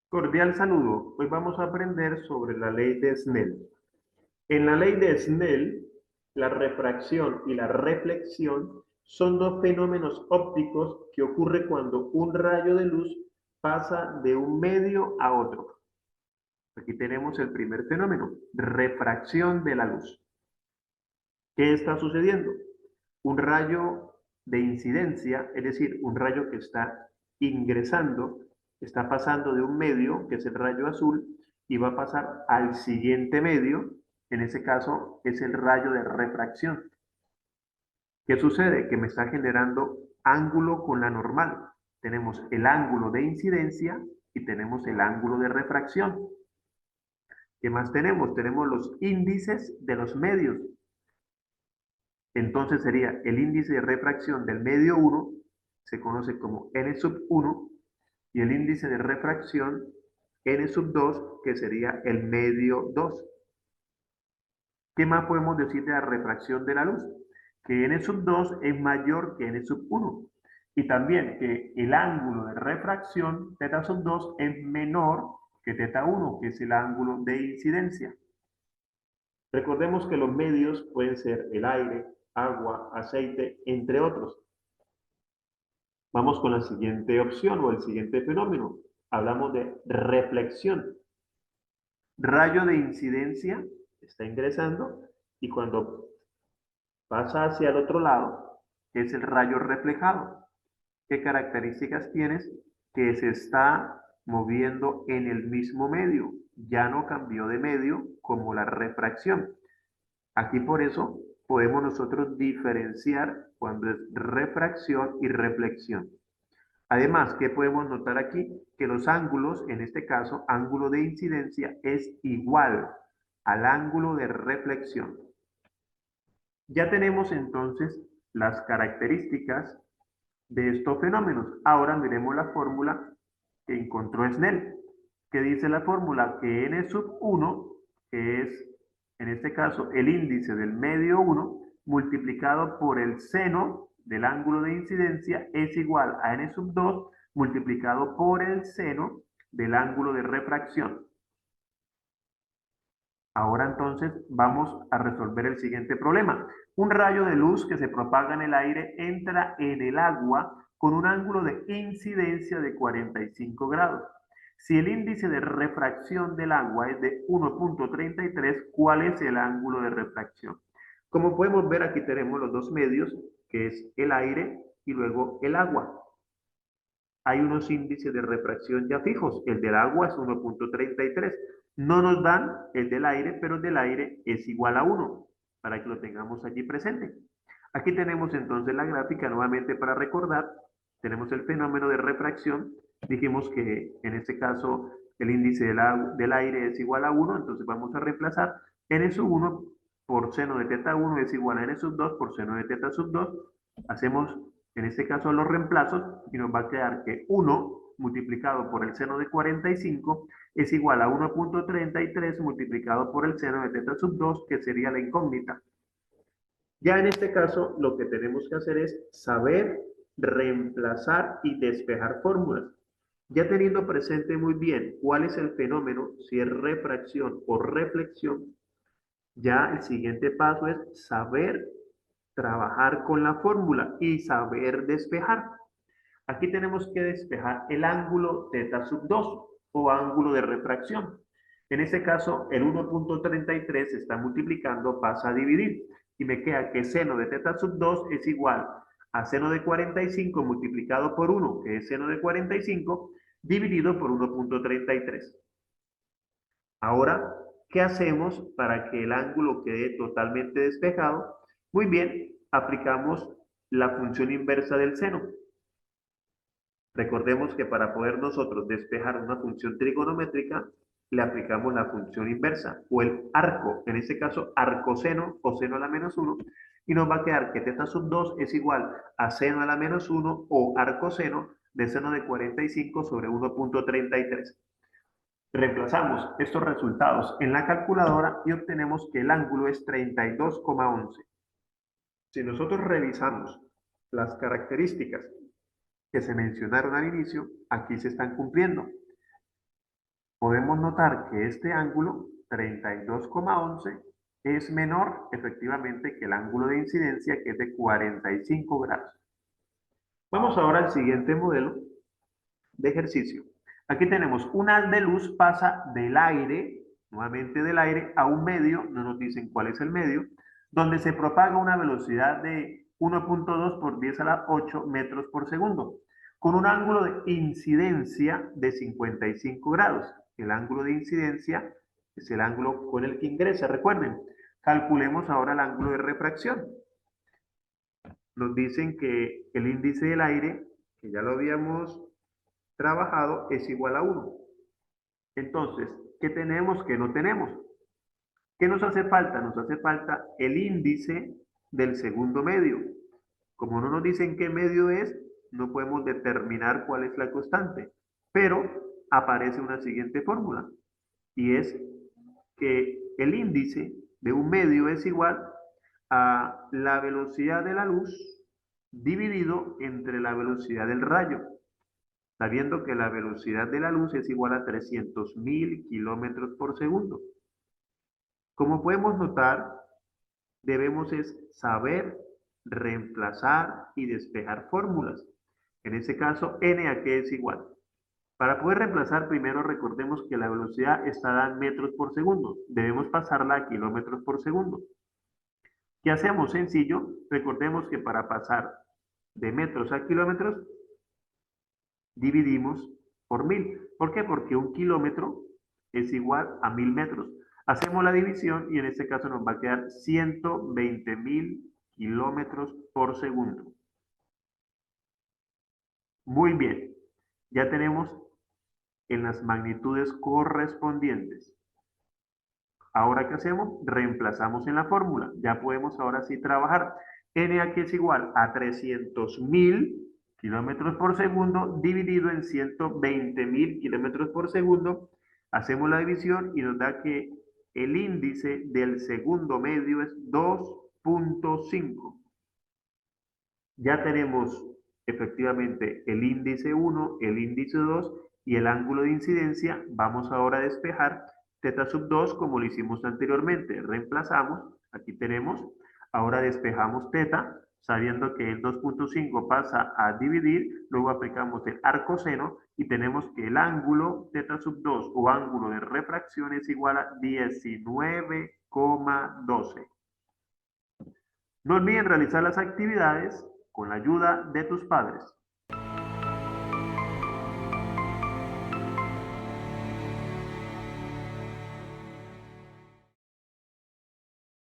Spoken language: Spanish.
Cordial saludo. Hoy vamos a aprender sobre la ley de Snell. En la ley de Snell, la refracción y la reflexión son dos fenómenos ópticos que ocurren cuando un rayo de luz pasa de un medio a otro. Aquí tenemos el primer fenómeno, refracción de la luz. ¿Qué está sucediendo? Un rayo de incidencia, es decir, un rayo que está ingresando, está pasando de un medio, que es el rayo azul, y va a pasar al siguiente medio, en ese caso es el rayo de refracción. ¿Qué sucede? Que me está generando ángulo con la normal. Tenemos el ángulo de incidencia y tenemos el ángulo de refracción. ¿Qué más tenemos? Tenemos los índices de los medios. Entonces sería el índice de refracción del medio 1, se conoce como n sub 1, y el índice de refracción n sub 2, que sería el medio 2. ¿Qué más podemos decir de la refracción de la luz? Que n sub 2 es mayor que n sub 1. Y también que el ángulo de refracción, θ sub 2, es menor que θ 1, que es el ángulo de incidencia. Recordemos que los medios pueden ser el aire, agua, aceite, entre otros. Vamos con la siguiente opción o el siguiente fenómeno. Hablamos de reflexión. Rayo de incidencia está ingresando y cuando pasa hacia el otro lado es el rayo reflejado. ¿Qué características tienes? Que se está moviendo en el mismo medio. Ya no cambió de medio como la refracción. Aquí por eso podemos nosotros diferenciar cuando es refracción y reflexión. Además, ¿qué podemos notar aquí? Que los ángulos, en este caso, ángulo de incidencia, es igual al ángulo de reflexión. Ya tenemos entonces las características de estos fenómenos. Ahora miremos la fórmula que encontró Snell. ¿Qué dice la fórmula? Que n sub 1, que es en este caso el índice del medio 1, multiplicado por el seno del ángulo de incidencia, es igual a n sub 2 multiplicado por el seno del ángulo de refracción. Ahora entonces vamos a resolver el siguiente problema. Un rayo de luz que se propaga en el aire entra en el agua con un ángulo de incidencia de 45 grados. Si el índice de refracción del agua es de 1.33, ¿cuál es el ángulo de refracción? Como podemos ver, aquí tenemos los dos medios, que es el aire y luego el agua. Hay unos índices de refracción ya fijos. El del agua es 1.33. No nos dan el del aire, pero el del aire es igual a 1, para que lo tengamos allí presente. Aquí tenemos entonces la gráfica nuevamente para recordar. Tenemos el fenómeno de refracción. Dijimos que en este caso el índice del aire es igual a 1, entonces vamos a reemplazar n sub 1 por seno de θ 1 es igual a n sub 2 por seno de θ sub 2. Hacemos en este caso los reemplazos y nos va a quedar que 1 multiplicado por el seno de 45 es igual a 1.33 multiplicado por el seno de θ sub 2, que sería la incógnita. Ya en este caso lo que tenemos que hacer es saber reemplazar y despejar fórmulas. Ya teniendo presente muy bien cuál es el fenómeno, si es refracción o reflexión, ya el siguiente paso es saber trabajar con la fórmula y saber despejar. Aquí tenemos que despejar el ángulo θ sub 2 o ángulo de refracción. En este caso, el 1.33 se está multiplicando, pasa a dividir y me queda que seno de θ sub 2 es igual a seno de 45 multiplicado por 1, que es seno de 45, dividido por 1.33. Ahora, ¿qué hacemos para que el ángulo quede totalmente despejado? Muy bien, aplicamos la función inversa del seno. Recordemos que para poder nosotros despejar una función trigonométrica, le aplicamos la función inversa o el arco, en este caso arcoseno o seno a la menos 1, y nos va a quedar que θ sub 2 es igual a seno a la menos 1 o arcoseno de seno de 45 sobre 1.33. Reemplazamos estos resultados en la calculadora y obtenemos que el ángulo es 32,11. Si nosotros revisamos las características que se mencionaron al inicio, aquí se están cumpliendo. podemos notar que este ángulo, 32,11, es menor efectivamente que el ángulo de incidencia, que es de 45 grados. Vamos ahora al siguiente modelo de ejercicio. Aquí tenemos un haz de luz pasa del aire, nuevamente del aire, a un medio, no nos dicen cuál es el medio, donde se propaga una velocidad de 1.2 por 10 a la 8 metros por segundo, con un ángulo de incidencia de 55 grados. El ángulo de incidencia es el ángulo con el que ingresa. Recuerden, calculemos ahora el ángulo de refracción. Nos dicen que el índice del aire, que ya lo habíamos trabajado, es igual a 1. Entonces, ¿qué tenemos que no tenemos? ¿Qué nos hace falta? Nos hace falta el índice del segundo medio. Como no nos dicen qué medio es, no podemos determinar cuál es la constante. Pero aparece una siguiente fórmula, y es que el índice de un medio es igual a la velocidad de la luz dividido entre la velocidad del rayo, sabiendo que la velocidad de la luz es igual a 300.000 kilómetros por segundo. Como podemos notar, debemos saber reemplazar y despejar fórmulas. En este caso, n a qué es igual. Para poder reemplazar, primero recordemos que la velocidad está dada en metros por segundo. Debemos pasarla a kilómetros por segundo. ¿Qué hacemos? Sencillo. Recordemos que para pasar de metros a kilómetros, dividimos por 1000. ¿Por qué? Porque un kilómetro es igual a 1000 metros. Hacemos la división y en este caso nos va a quedar 120.000 kilómetros por segundo. Muy bien. Ya tenemos en las magnitudes correspondientes. Ahora, ¿qué hacemos? Reemplazamos en la fórmula. Ya podemos ahora sí trabajar. N aquí es igual a 300.000 kilómetros por segundo dividido en 120.000 kilómetros por segundo. Hacemos la división y nos da que el índice del segundo medio es 2.5. Ya tenemos efectivamente el índice 1, el índice 2 y el ángulo de incidencia. Vamos ahora a despejar θ sub 2 como lo hicimos anteriormente. Reemplazamos, aquí tenemos, ahora despejamos θ, sabiendo que el 2.5 pasa a dividir, luego aplicamos el arcoseno y tenemos que el ángulo θ sub 2 o ángulo de refracción es igual a 19,12. No olviden realizar las actividades con la ayuda de tus padres.